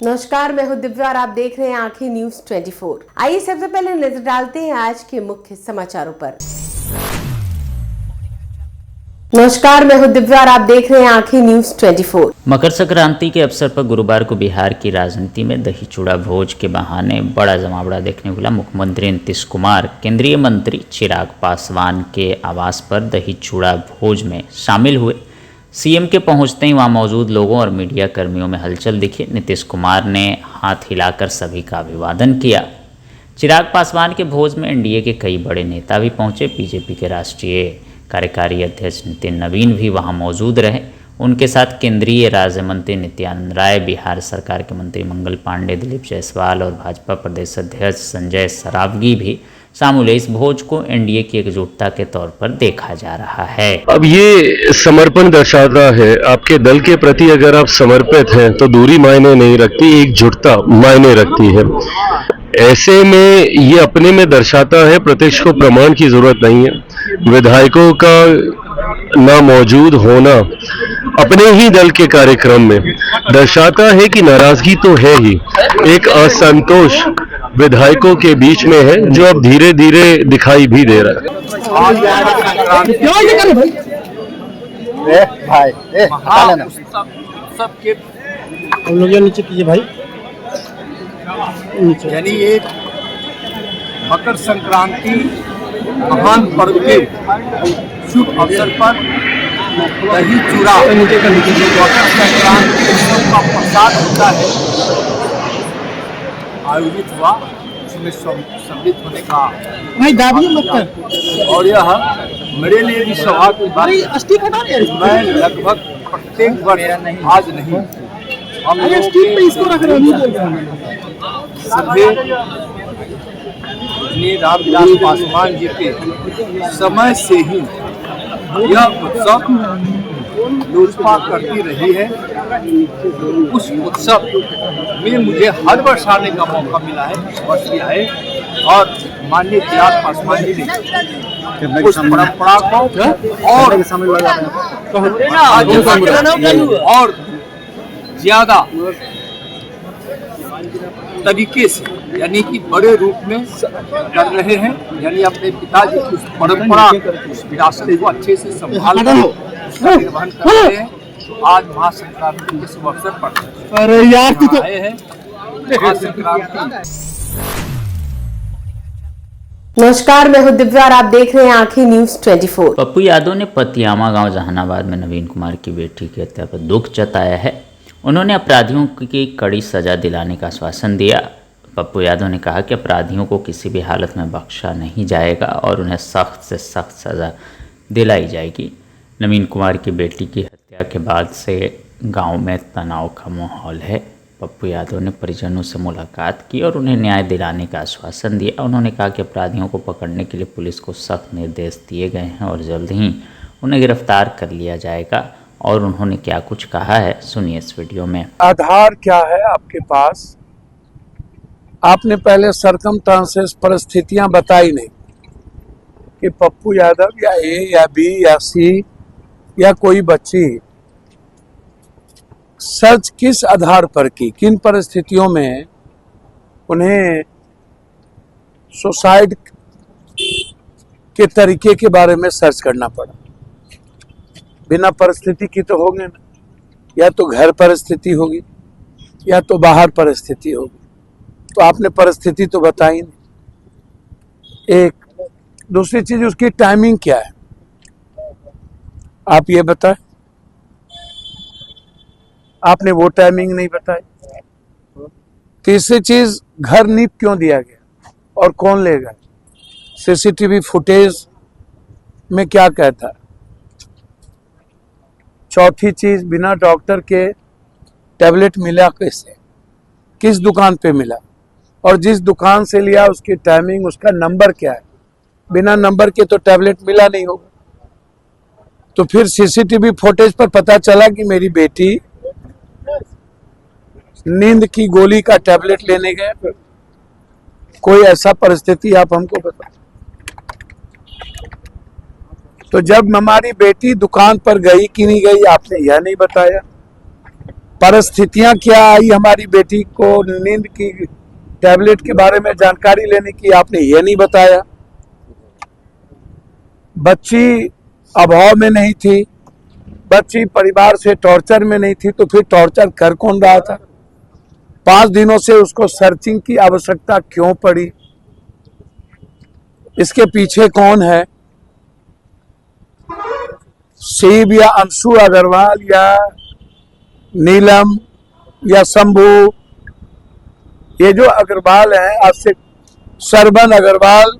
नमस्कार, मैं हूं दिव्या और आप देख रहे हैं आंखें न्यूज 24। आइए सबसे पहले नजर डालते हैं आज के मुख्य समाचारों पर। नमस्कार, मैं हूं दिव्या और आप देख रहे हैं आंखें न्यूज 24। मकर संक्रांति के अवसर पर गुरुवार को बिहार की राजनीति में दही चूड़ा भोज के बहाने बड़ा जमावड़ा देखने को मिला। मुख्यमंत्री नीतीश कुमार केंद्रीय मंत्री चिराग पासवान के आवास पर दही चूड़ा भोज में शामिल हुए। सीएम के पहुंचते ही वहां मौजूद लोगों और मीडिया कर्मियों में हलचल दिखी। नीतीश कुमार ने हाथ हिलाकर सभी का अभिवादन किया। चिराग पासवान के भोज में एनडीए के कई बड़े नेता भी पहुंचे। बीजेपी के राष्ट्रीय कार्यकारी अध्यक्ष नितिन नवीन भी वहां मौजूद रहे। उनके साथ केंद्रीय राज्य मंत्री नित्यानंद राय, बिहार सरकार के मंत्री मंगल पांडे, दिलीप जायसवाल और भाजपा प्रदेश अध्यक्ष संजय सरावगी भी शामिल हुए। इस भोज को एनडीए की एकजुटता के तौर पर देखा जा रहा है। अब ये समर्पण दर्शाता है, आपके दल के प्रति अगर आप समर्पित हैं तो दूरी मायने नहीं रखती, एकजुटता मायने रखती है। ऐसे में ये अपने में दर्शाता है, प्रत्यक्ष को प्रमाण की जरूरत नहीं है। विधायकों का ना मौजूद होना अपने ही दल के कार्यक्रम में दर्शाता है कि नाराजगी तो है ही, एक असंतोष विधायकों के बीच में है जो अब धीरे धीरे दिखाई भी दे रहा है। हम लोग नीचे कीजिए भाई। यानी एक मकर संक्रांति महान पर्व के शुभ अवसर पर दही चूड़ा मकर संक्रांति उत्सव का प्रसाद होता है आयोजित हुआ, उसमें सम्मिलित होने का भाई दाबिए मत कर। और यह मेरे लिए भी सौभाग्य की बात है। मैं लगभग प्रत्येक वर्ष आज नहीं हम सभी रामविलास पासवान जी के समय से ही यह उत्सव लोजपा करती रही है। उस उत्सव में मुझे हर वर्ष आने का मौका मिला है, इस वर्ष भी आए और माननीय चिराग पासवान जी ने उस परंपरा को और ज्यादा तरीके से यानी कि बड़े रूप में कर रहे हैं। यानी अपने पिताजी की उस परंपरा, उस विरासत को अच्छे से संभाल कर उसका निर्वहन कर रहे हैं। तो आज महासंक्रांति के शुभ अवसर पर आए हैं। महासंक्रांति। नमस्कार, मैं हूं दिव्या और आप देख रहे हैं आंखें न्यूज 24। पप्पू यादव ने पतियामा गांव जहानाबाद में नवीन कुमार की बेटी की हत्या पर दुख जताया है। उन्होंने अपराधियों की कड़ी सजा दिलाने का आश्वासन दिया। पप्पू यादव ने कहा कि अपराधियों को किसी भी हालत में बख्शा नहीं जाएगा और उन्हें सख्त से सख्त सजा दिलाई जाएगी। नवीन कुमार की बेटी की हत्या के बाद से गांव में तनाव का माहौल है। पप्पू यादव ने परिजनों से मुलाकात की और उन्हें न्याय दिलाने का आश्वासन दिया। उन्होंने कहा कि अपराधियों को पकड़ने के लिए पुलिस को सख्त निर्देश दिए गए हैं और जल्द ही उन्हें गिरफ्तार कर लिया जाएगा। और उन्होंने क्या कुछ कहा है, सुनिए इस वीडियो में। आधार क्या है आपके पास? आपने पहले सरकमस्टांसेस, परिस्थितियां बताई नहीं कि पप्पू यादव या ए या बी या सी या कोई बच्ची सर्च किस आधार पर की, किन परिस्थितियों में उन्हें सुसाइड के तरीके के बारे में सर्च करना पड़ा। बिना परिस्थिति की तो होंगे ना, या तो घर परिस्थिति होगी या तो बाहर परिस्थिति होगी। तो आपने परिस्थिति तो बताई नहीं। एक दूसरी चीज, उसकी टाइमिंग क्या है आप ये बताएं। आपने वो टाइमिंग नहीं बताई। तीसरी चीज, घर नींव क्यों दिया गया और कौन लेगा? सीसीटीवी फुटेज में क्या कहता है? चौथी चीज, बिना डॉक्टर के टैबलेट मिला कैसे, किस दुकान पे मिला और जिस दुकान से लिया उसकी टाइमिंग, उसका नंबर क्या है? बिना नंबर के तो टैबलेट मिला नहीं होगा। तो फिर सीसीटीवी फुटेज पर पता चला कि मेरी बेटी नींद की गोली का टैबलेट लेने गए। कोई ऐसा परिस्थिति आप हमको बताओ। तो जब हमारी बेटी दुकान पर गई कि नहीं गई आपने यह नहीं बताया। परिस्थितियां क्या आई हमारी बेटी को नींद की टैबलेट के बारे में जानकारी लेने की, आपने ये नहीं बताया। बच्ची अभाव में नहीं थी, बच्ची परिवार से टॉर्चर में नहीं थी, तो फिर टॉर्चर कर कौन रहा था? 5 दिनों से उसको सर्चिंग की आवश्यकता क्यों पड़ी? इसके पीछे कौन है? शिव या अंशु अग्रवाल या नीलम या शंभू, ये जो अग्रवाल हैं, आज से श्रवण अग्रवाल,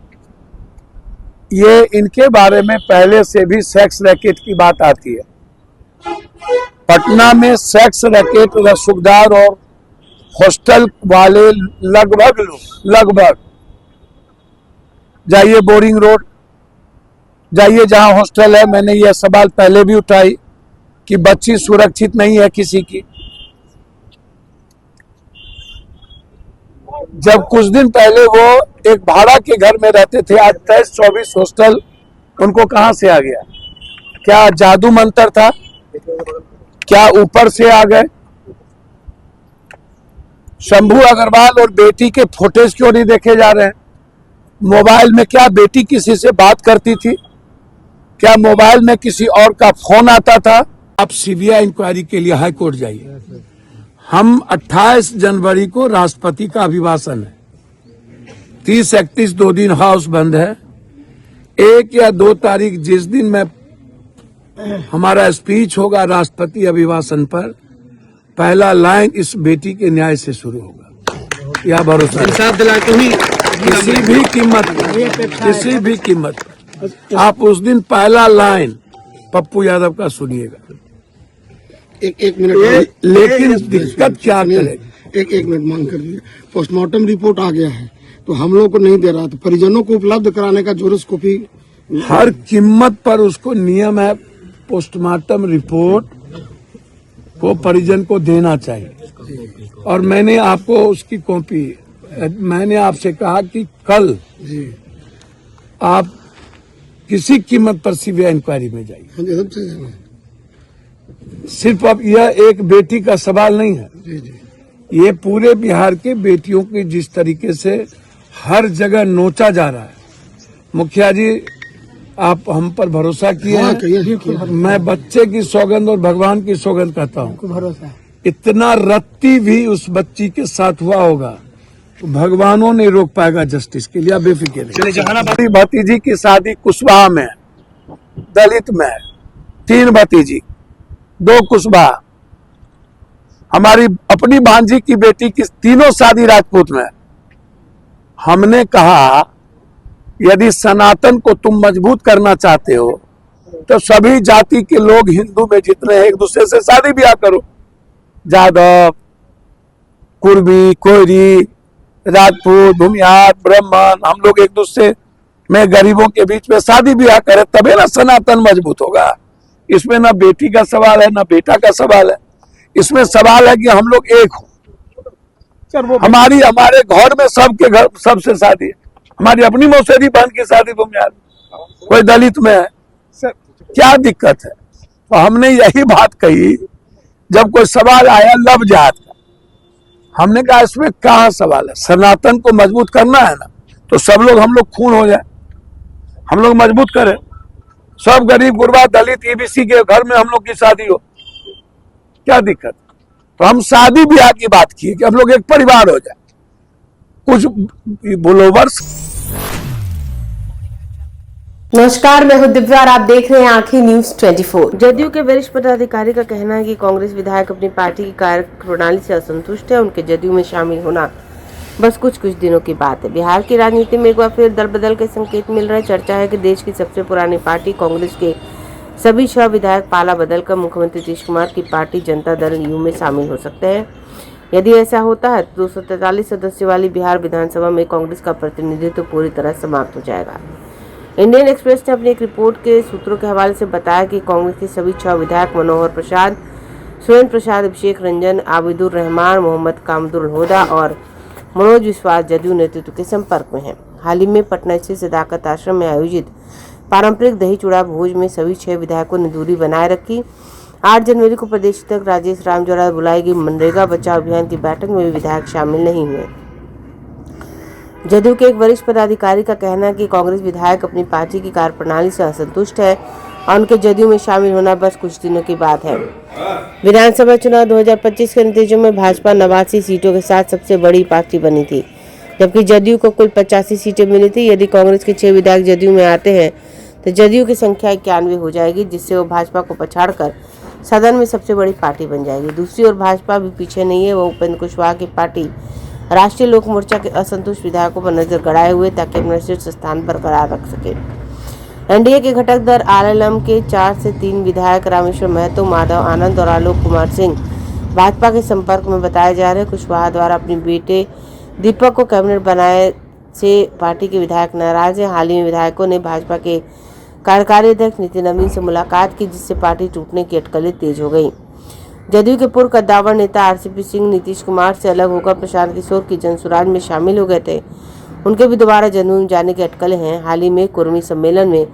ये इनके बारे में पहले से भी सेक्स रैकेट की बात आती है। पटना में सेक्स रैकेट रसूखदार और हॉस्टल वाले लगभग जाइए बोरिंग रोड, जाइए जहां हॉस्टल है। मैंने यह सवाल पहले भी उठाई कि बच्ची सुरक्षित नहीं है किसी की। जब कुछ दिन पहले वो एक भाड़ा के घर में रहते थे, आज 23-24 हॉस्टल उनको कहां से आ गया? क्या जादू मंत्र था? क्या ऊपर से आ गए? शंभू अग्रवाल और बेटी के फुटेज क्यों नहीं देखे जा रहे हैं? मोबाइल में क्या बेटी किसी से बात करती थी? क्या मोबाइल में किसी और का फोन आता था? आप सीबीआई इंक्वायरी के लिए हाई कोर्ट जाइए। हम 28 जनवरी को राष्ट्रपति का अभिभाषण है, 30-31 2 दिन हाउस बंद है। 1 या 2 तारीख जिस दिन मैं हमारा स्पीच होगा राष्ट्रपति अभिभाषण पर, पहला लाइन इस बेटी के न्याय से शुरू होगा, यह भरोसा। इंसाफ दिलाते हुए किसी भी कीमत पर आप उस दिन पहला लाइन पप्पू यादव का सुनिएगा। एक मिनट, लेकिन दिक्कत क्या करे? एक मिनट मांग कर लीजिए। पोस्टमार्टम रिपोर्ट आ गया है तो हम लोग को नहीं दे रहा, तो परिजनों को उपलब्ध कराने का जोरस कॉपी हर कीमत पर उसको नियम है, पोस्टमार्टम रिपोर्ट को परिजन को देना चाहिए। और मैंने आपको उसकी कॉपी, मैंने आपसे कहा कि कल आप किसी कीमत पर सीबीआई इंक्वायरी में जाइए। सिर्फ अब यह एक बेटी का सवाल नहीं है, ये पूरे बिहार के बेटियों की जिस तरीके से हर जगह नोचा जा रहा है। मुखिया जी, आप हम पर भरोसा किए हैं। मैं बच्चे की सौगंध और भगवान की सौगंध कहता हूँ, इतना रत्ती भी उस बच्ची के साथ हुआ होगा तो भगवानों ने रोक पाएगा जस्टिस के लिए, बेफिक्र रहिए। भतीजी की शादी कुशवाहा में, दलित में, 3 भतीजी, 2 कुशवाहा। हमारी अपनी भांजी की बेटी की तीनों शादी राजपूत में। हमने कहा यदि सनातन को तुम मजबूत करना चाहते हो तो सभी जाति के लोग हिंदू में जितने हैं एक दूसरे से शादी ब्याह करो। जादव, कुर्मी, कोयरी, राजपूत, भूमिहार, ब्राह्मण, हम लोग एक दूसरे में गरीबों के बीच में शादी ब्याह करें, तभी ना सनातन मजबूत होगा। इसमें ना बेटी का सवाल है ना बेटा का सवाल है, इसमें सवाल है कि हम लोग एक हो। हमारे घर में सबके घर सबसे शादी है। हमारी अपनी मौसेरी बहन की शादी भूमिहार, कोई दलित में है, क्या दिक्कत है? तो हमने यही बात कही जब कोई सवाल आया लव जात का। हमने कहा इसमें कहाँ सवाल है? सनातन को मजबूत करना है ना, तो सब लोग हम लोग खून हो जाए, हम लोग मजबूत करें। सब गरीब गुरबा दलित ईबीसी के घर में हम लोग की शादी हो, क्या दिक्कत? तो हम शादी ब्याह की बात की कि हम लोग एक परिवार हो जाए। कुछ ब्लोवर्स। नमस्कार, मैं हूं दिव्या और आप देख रहे हैं आंखें न्यूज 24। जदयू के वरिष्ठ पदाधिकारी का कहना है कि कांग्रेस विधायक अपनी पार्टी की कार्यप्रणाली से असंतुष्ट है। उनके जदयू में शामिल होना बस कुछ दिनों की बात है। बिहार की राजनीति में एक बार फिर दल बदल के संकेत मिल रहे। चर्चा है कि देश की सबसे पुरानी पार्टी कांग्रेस के सभी 6 विधायक पाला बदलकर मुख्यमंत्री नीतीश कुमार की पार्टी जनता दल यू में शामिल हो सकते हैं। यदि ऐसा होता है तो 243 सदस्यों वाली बिहार विधानसभा में कांग्रेस का प्रतिनिधित्व पूरी तरह समाप्त हो जाएगा। इंडियन एक्सप्रेस ने अपनी एक रिपोर्ट के सूत्रों के हवाले से बताया कि कांग्रेस के सभी 6 विधायक मनोहर प्रसाद, सुरेंद्र प्रसाद, अभिषेक रंजन, आबिदुर रहमान, मोहम्मद कामरुल होदा और मनोज विश्वास जदयू नेतृत्व के संपर्क में हैं। हाल ही में पटना स्थित सदाकत आश्रम में आयोजित पारंपरिक दही चूड़ा भोज में सभी 6 विधायकों ने दूरी बनाए रखी। 8 जनवरी को प्रदेश अध्यक्ष राजेश राम द्वारा बुलाई गई मनरेगा बचाओ अभियान की बैठक में भी विधायक शामिल नहीं हुए। जदयू के एक वरिष्ठ पदाधिकारी का कहना है कि कांग्रेस विधायक अपनी पार्टी की कार्यप्रणाली से असंतुष्ट है और उनके जदयू में शामिल होना बस कुछ दिनों की बात है। विधानसभा चुनाव 2025 के नतीजों में भाजपा 89 सीटों के साथ सबसे बड़ी पार्टी बनी थी, जबकि जदयू को कुल 85 सीटें मिली थी। यदि कांग्रेस के 6 विधायक जदयू में आते हैं तो जदयू की संख्या 91 हो जाएगी, जिससे वो भाजपा को पछाड़कर सदन में सबसे बड़ी पार्टी बन जाएगी। दूसरी ओर भाजपा भी पीछे नहीं है। वो उपेंद्र कुशवाहा की पार्टी राष्ट्रीय लोक मोर्चा के असंतुष्ट विधायकों पर नजर गड़ाए हुए ताकि अपना शीर्ष स्थान बरकरार रख सके। एनडीए के घटक दल आरएलएम के 4 से 3 विधायक रामेश्वर महतो, माधव आनंद और आलोक कुमार सिंह भाजपा के संपर्क में बताए जा रहे हैं। कुशवाहा द्वारा अपने बेटे दीपक को कैबिनेट बनाए से पार्टी के विधायक नाराज हैं। हाल ही में विधायकों ने भाजपा के कार्यकारी अध्यक्ष नितिन नवीन से मुलाकात की, जिससे पार्टी टूटने की अटकलें तेज हो गई। जदयू के पूर्व कद्दावर नेता आरसीपी सिंह नीतीश कुमार से अलग होकर प्रशांत किशोर की जनसुराज में शामिल हो गए थे। उनके भी दोबारा जदयू में जाने की अटकलें हैं। हाल ही में कुर्मी सम्मेलन में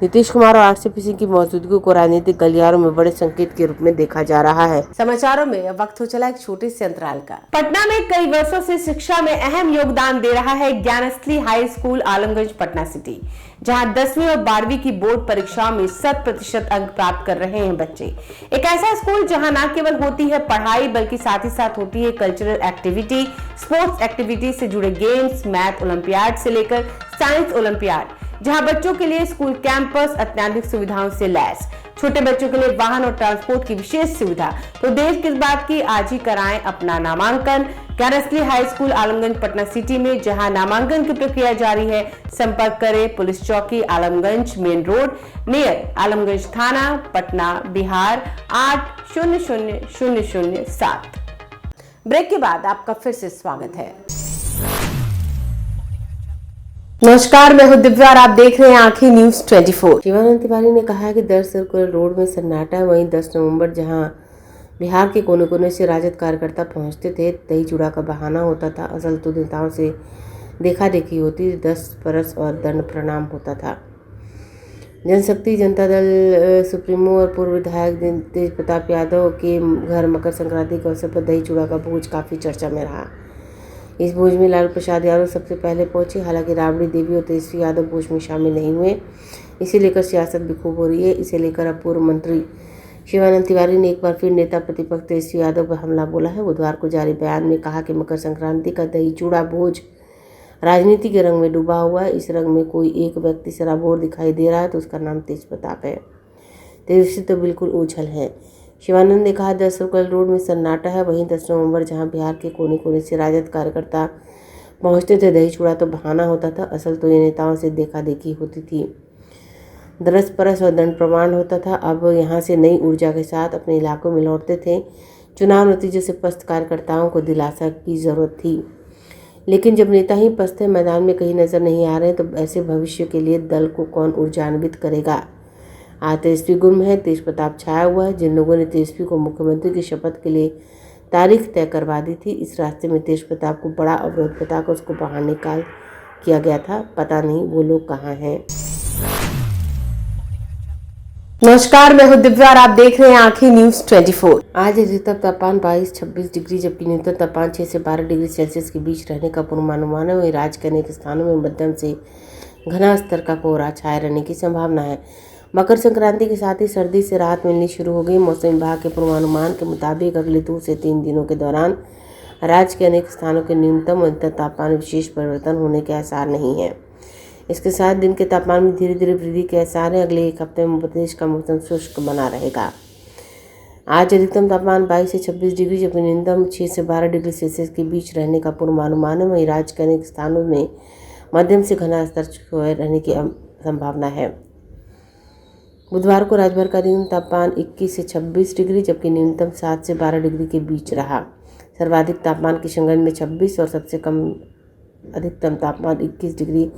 नीतीश कुमार और आरसीपी सिंह की मौजूदगी को राजनीतिक गलियारों में बड़े संकेत के रूप में देखा जा रहा है। समाचारों में अब वक्त हो चला एक छोटे से अंतराल का। पटना में कई वर्षों से शिक्षा में अहम योगदान दे रहा है Gyansthali high school Alamganj Patna city, जहां 10वीं और 12वीं की बोर्ड परीक्षाओं में 100% अंक प्राप्त कर रहे हैं बच्चे। एक ऐसा स्कूल जहां न केवल होती है पढ़ाई, बल्कि साथ ही साथ होती है कल्चरल एक्टिविटी, स्पोर्ट्स एक्टिविटी से जुड़े गेम्स, मैथ ओलंपियाड से लेकर साइंस ओलंपियाड, जहां बच्चों के लिए स्कूल कैंपस अत्याधुनिक सुविधाओं से लैस, छोटे बच्चों के लिए वाहन और ट्रांसपोर्ट की विशेष सुविधा। तो देर किस बात की, आज ही कराएं अपना नामांकन Gyansthali high school Alamganj Patna city में, जहां नामांकन की प्रक्रिया जारी है। संपर्क करें पुलिस चौकी Alamganj main road near Alamganj थाना पटना बिहार 800007। ब्रेक के बाद आपका फिर से स्वागत है। नमस्कार, मैं हूं दिव्या और आप देख रहे हैं आंखें न्यूज 24। शिवानंद तिवारी ने कहा है कि 10 सर्कुलर रोड में सन्नाटा है। वहीं 10 नवंबर जहां बिहार के कोने कोने से राजद कार्यकर्ता पहुंचते थे, दही चूड़ा का बहाना होता था, असल तो नेताओं से देखा देखी होती, 10 परस और दंड प्रणाम होता था। जनशक्ति जनता दल सुप्रीमो और पूर्व विधायक तेज प्रताप यादव के घर मकर संक्रांति के अवसर पर दही चूड़ा का भोज काफी चर्चा में रहा। इस भोज में लालू प्रसाद यादव सबसे पहले पहुंचे। हालांकि राबड़ी देवी और तेजस्वी यादव भोज में शामिल नहीं हुए। इसे लेकर सियासत भी खूब हो रही है। इसे लेकर अब पूर्व मंत्री शिवानंद तिवारी ने एक बार फिर नेता प्रतिपक्ष तेजस्वी यादव पर हमला बोला है। बुधवार को जारी बयान में कहा कि मकर संक्रांति का दही चूड़ा भोज राजनीति के रंग में डूबा हुआ है। इस रंग में कोई एक व्यक्ति शराबोर दिखाई दे रहा है तो उसका नाम तेज प्रताप है। तेजस्वी तो बिल्कुल ओझल है। शिवानंद ने कहा 10 सर्कुलर रोड में सन्नाटा है। वहीं 10 नवंबर जहां बिहार के कोने कोने से राजद कार्यकर्ता पहुंचते थे, दही चूड़ा तो बहाना होता था, असल तो ये नेताओं से देखा देखी होती थी, दरस परस और दंड प्रमाण होता था। अब यहां से नई ऊर्जा के साथ अपने इलाकों में लौटते थे। चुनाव नतीजे से पस्त कार्यकर्ताओं को दिलासा की जरूरत थी, लेकिन जब नेता ही पस्ते मैदान में कहीं नजर नहीं आ रहे तो ऐसे भविष्य के लिए दल को कौन ऊर्जान्वित करेगा। आज तेजस्वी गुम है, तेज प्रताप छाया हुआ है। जिन लोगों ने तेजस्वी को मुख्यमंत्री की शपथ के लिए तारीख तय करवा दी थी, इस रास्ते में तेज प्रताप को बड़ा अवरोध बताकर उसको बाहर निकाल किया गया था। पता नहीं वो लोग कहाँ हैं। नमस्कार, मैं हूं दिव्या और आप देख रहे हैं आंखें न्यूज 24। आज अधिकतम तापमान 22-26 डिग्री जबकि न्यूनतम तापमान 6 से 12 डिग्री सेल्सियस के बीच रहने का पूर्वानुमान है। वहीं राज्य के अनेक स्थानों में मध्यम से घना स्तर का कोहरा छाए रहने की संभावना है। मकर संक्रांति के साथ ही सर्दी से राहत मिलनी शुरू हो गई। मौसम विभाग के पूर्वानुमान के मुताबिक अगले 2 से 3 दिनों के दौरान राज्य के अनेक स्थानों के न्यूनतम और अधिकतम तापमान में विशेष परिवर्तन होने के आसार नहीं है। इसके साथ दिन के तापमान में धीरे धीरे वृद्धि के आसार है। अगले एक हफ्ते में प्रदेश का मौसम शुष्क बना रहेगा। आज अधिकतम तापमान 22 से 26 डिग्री जबकि न्यूनतम 6 से 12 डिग्री सेल्सियस के बीच रहने का पूर्वानुमान है। वहीं राज्य के अनेक स्थानों में मध्यम से घना स्तर छाए रहने की संभावना है। बुधवार को राज्यभर का न्यूनतम तापमान 21 से 26 डिग्री जबकि न्यूनतम 7 से 12 डिग्री के बीच रहा। सर्वाधिक तापमान किशनगंज में 26 और सबसे कम अधिकतम तापमान 21 डिग्री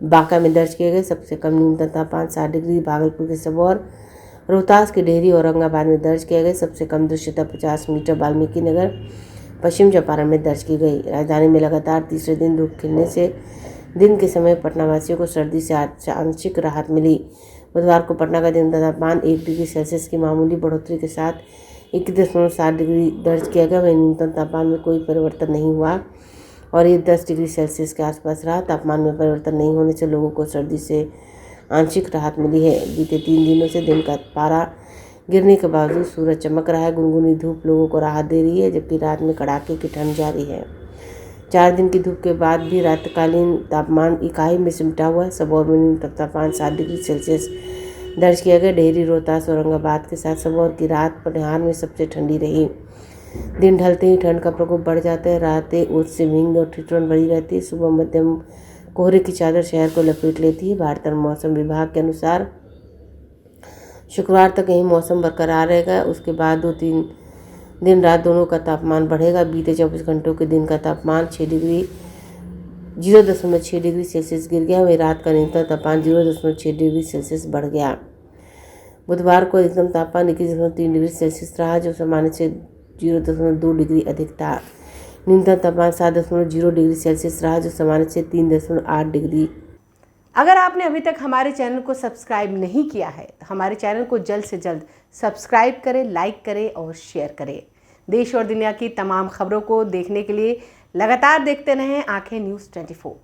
बांका में दर्ज किए गए। सबसे कम न्यूनतम तापमान 7 डिग्री भागलपुर के सबौर, रोहतास के डेहरी और औरंगाबाद में दर्ज किए गए। सबसे कम दृश्यता 50 मीटर वाल्मीकि नगर पश्चिम चंपारण में दर्ज की गई। राजधानी में लगातार तीसरे दिन धूप खिलने से दिन के समय पटनावासियों को सर्दी से आंशिक राहत मिली। बुधवार को पटना का न्यूनतम तापमान 1 डिग्री सेल्सियस की मामूली बढ़ोतरी के साथ 21.7 डिग्री दर्ज किया गया। वहीं न्यूनतम तापमान में कोई परिवर्तन नहीं हुआ और ये 10 डिग्री सेल्सियस के आसपास रहा। तापमान में परिवर्तन नहीं होने से लोगों को सर्दी से आंशिक राहत मिली है। बीते 3 दिनों से दिन का पारा गिरने के बावजूद सूरज चमक रहा है। गुनगुनी धूप लोगों को राहत दे रही है, जबकि रात में कड़ाके की ठंड जारी है। 4 दिन की धूप के बाद भी रात्रिकालीन तापमान इकाई में सिमटा हुआ है। सबौर में न्यूनतम तापमान 7 डिग्री सेल्सियस दर्ज किया गया। डेहरी, रोहतास, औरंगाबाद के साथ सबौर की रात पटिहार में सबसे ठंडी रही। दिन ढलते ही ठंड का प्रकोप बढ़ जाता है। रातें ओस से भींग और ठिठुरन भरी रहती है। सुबह मध्यम कोहरे की चादर शहर को लपेट लेती है। भारतीय मौसम विभाग के अनुसार शुक्रवार तक यही मौसम बरकरार रहेगा। उसके बाद 2-3 दिन रात दोनों का तापमान बढ़ेगा। बीते 24 घंटों के दिन का तापमान 0.6 डिग्री सेल्सियस गिर गया। वहीं रात का न्यूनतम तापमान 0.6 डिग्री सेल्सियस बढ़ गया। बुधवार को अधिकतम तापमान 21.3 डिग्री सेल्सियस रहा, जो सामान्य से 0.2 डिग्री अधिक था। न्यूनतम तापमान 7.0 डिग्री सेल्सियस रहा, जो सामान्य से 3.8 डिग्री। अगर आपने अभी तक हमारे चैनल को सब्सक्राइब नहीं किया है तो हमारे चैनल को जल्द से जल्द सब्सक्राइब करें, लाइक करें और शेयर करें। देश और दुनिया की तमाम खबरों को देखने के लिए लगातार देखते रहें आंखें न्यूज़ 24।